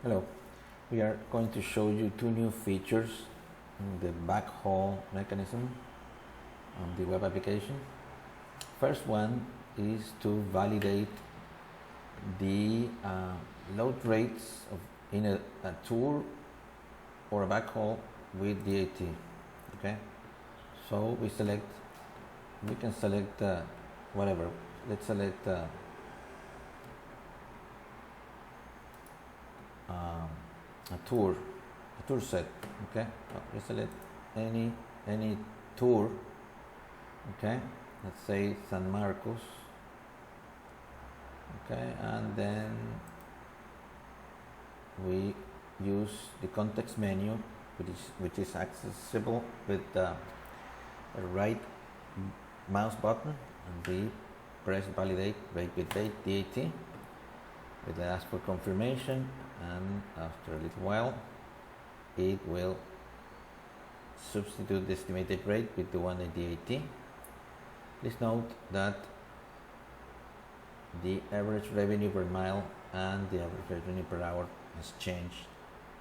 Hello, we are going to show you two new features in the backhaul mechanism on the web application. First one is to validate the load rates in a tour or a backhaul with DAT. Okay, so we can select whatever. Let's select a tour set. Okay, we select any tour. Okay, let's say San Marcos. Okay, and then we use the context menu, which is accessible with the right mouse button, and we press validate rate with DAT. It will ask for confirmation, and after a little while it will substitute the estimated rate with the one at DAT. Please note that the average revenue per mile and the average revenue per hour has changed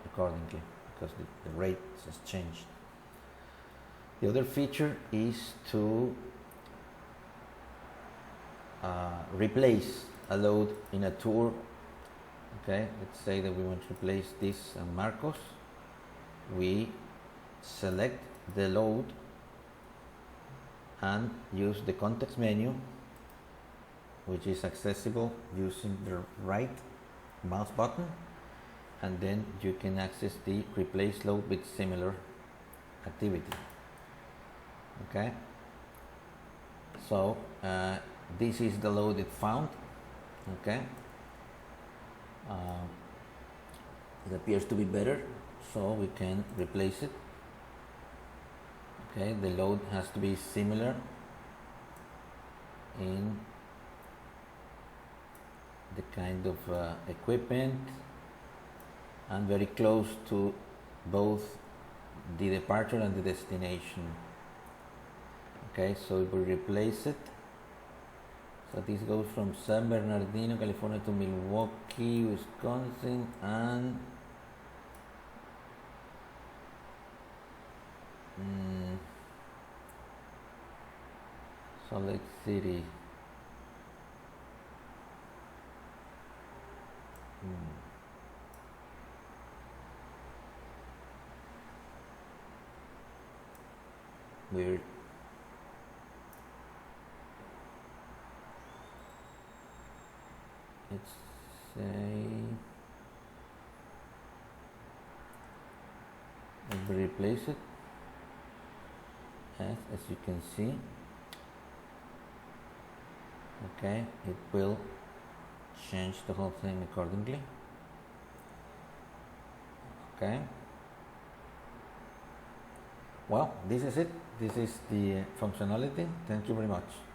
accordingly because the rate has changed. The other feature is to replace a load in a tour. Okay, let's say that we want to replace this San Marcos. We select the load and use the context menu, which is accessible using the right mouse button, and then you can access the replace load with similar activity. Okay, so this is the load it found. Okay, it appears to be better, so we can replace it. Okay, the load has to be similar in the kind of equipment and very close to both the departure and the destination. Okay, so we replace it. So this goes from San Bernardino, California to Milwaukee, Wisconsin, and Salt Lake City. Weird. Let's say we replace it. Yes, as you can see. Okay, it will change the whole thing accordingly. Okay, well, this is it. This is the functionality. Thank you very much.